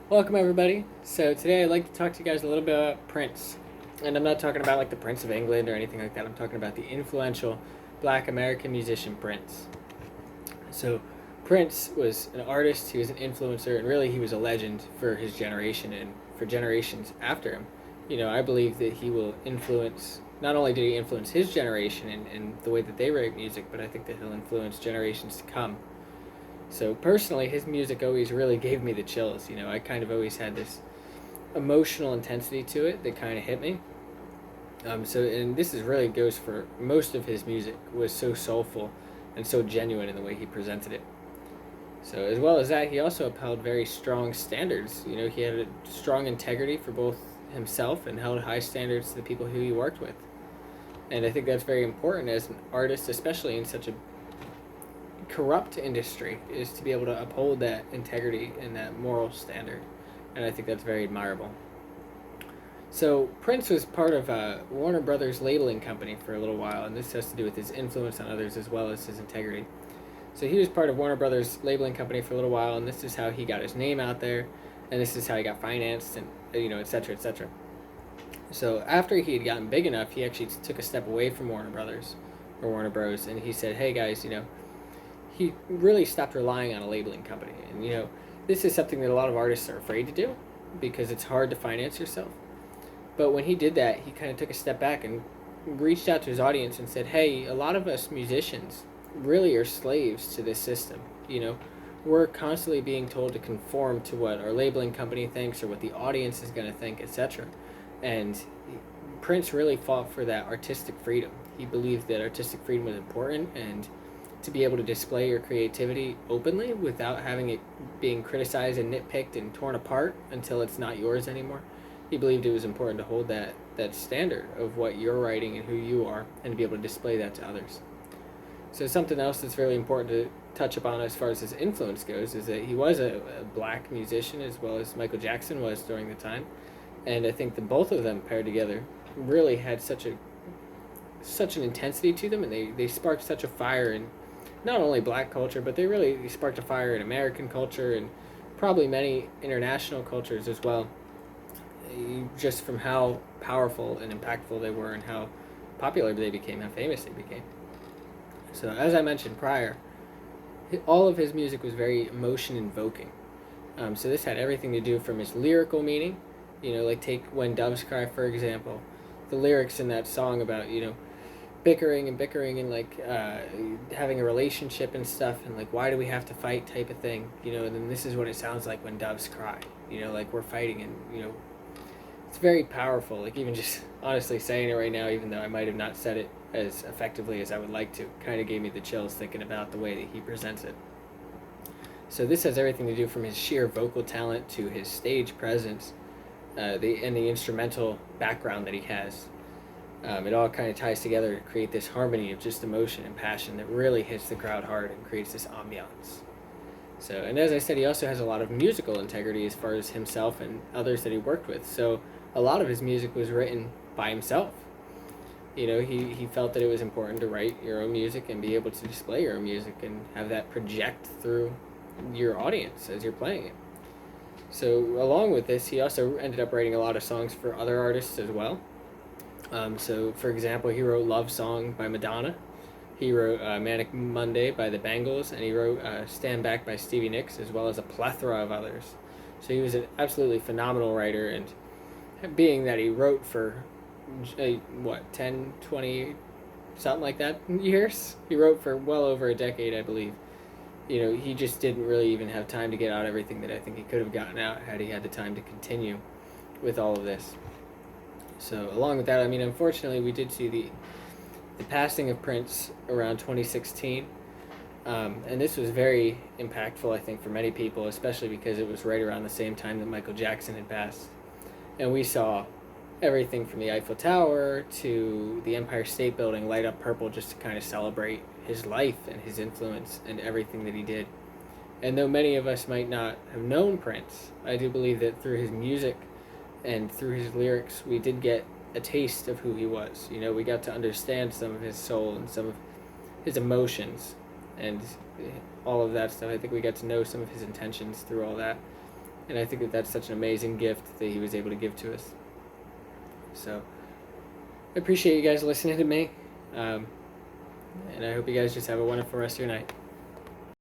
Welcome everybody. So today I'd like to talk to you guys a little bit about Prince. And I'm not talking about like the Prince of England or anything like that. I'm talking about the influential black American musician Prince. So Prince was an artist, he was an influencer, and really he was a legend for his generation and for generations after him. I believe that he will influence, not only did he influence his generation and the way that they write music, but I think that he'll influence generations to come. So personally, his music always really gave me the chills. I kind of always had this emotional intensity to it that kind of hit me. And this is really goes for most of his music was so soulful and so genuine in the way he presented it. So as well as that, he also upheld very strong standards. He had a strong integrity for both himself and held high standards to the people who he worked with. And I think that's very important as an artist, especially in such a corrupt industry, is to be able to uphold that integrity and that moral standard. And I think that's very admirable. So Prince was part of Warner Brothers labeling company for a little while, and this has to do with his influence on others as well as his integrity. So he was part of Warner Brothers labeling company for a little while, and this is how he got his name out there, and this is how he got financed, and etc., etc. So after he had gotten big enough, he actually took a step away from Warner Brothers or Warner Bros. And he said, "Hey guys, he really stopped relying on a labeling company. And, this is something that a lot of artists are afraid to do because it's hard to finance yourself. But when he did that, he kind of took a step back and reached out to his audience and said, hey, a lot of us musicians really are slaves to this system. We're constantly being told to conform to what our labeling company thinks or what the audience is going to think, etc. And Prince really fought for that artistic freedom. He believed that artistic freedom was important, and to be able to display your creativity openly without having it being criticized and nitpicked and torn apart until it's not yours anymore. He believed it was important to hold that standard of what you're writing and who you are, and to be able to display that to others. So something else that's really important to touch upon as far as his influence goes is that he was a black musician as well as Michael Jackson was during the time. And I think that both of them paired together really had such an intensity to them, and they sparked such a fire in not only black culture, but they really sparked a fire in American culture and probably many international cultures as well, just from how powerful and impactful they were and how popular they became, how famous they became. So as I mentioned prior, all of his music was very emotion invoking. So this had everything to do from his lyrical meaning, like take When Doves Cry, for example. The lyrics in that song about, bickering and like having a relationship and stuff, and like why do we have to fight type of thing, and then this is what it sounds like when doves cry, like we're fighting, and it's very powerful. Like even just honestly saying it right now, even though I might have not said it as effectively as I would like to, kind of gave me the chills thinking about the way that he presents it. So this has everything to do from his sheer vocal talent to his stage presence, the instrumental background that he has. It all kind of ties together to create this harmony of just emotion and passion that really hits the crowd hard and creates this ambiance. So, and as I said, he also has a lot of musical integrity as far as himself and others that he worked with. So a lot of his music was written by himself. He felt that it was important to write your own music and be able to display your own music and have that project through your audience as you're playing it. So along with this, he also ended up writing a lot of songs for other artists as well. So, for example, he wrote Love Song by Madonna. He wrote Manic Monday by the Bangles, and he wrote Stand Back by Stevie Nicks, as well as a plethora of others. So he was an absolutely phenomenal writer, and being that he wrote for, 10, 20, something like that years? He wrote for well over a decade, I believe. He just didn't really even have time to get out everything that I think he could have gotten out had he had the time to continue with all of this. So along with that, unfortunately, we did see the passing of Prince around 2016, and this was very impactful, I think, for many people, especially because it was right around the same time that Michael Jackson had passed, and we saw everything from the Eiffel Tower to the Empire State Building light up purple just to kind of celebrate his life and his influence and everything that he did. And though many of us might not have known Prince, I do believe that through his music and through his lyrics, we did get a taste of who he was. We got to understand some of his soul and some of his emotions and all of that stuff. I think we got to know some of his intentions through all that. And I think that that's such an amazing gift that he was able to give to us. So I appreciate you guys listening to me. And I hope you guys just have a wonderful rest of your night.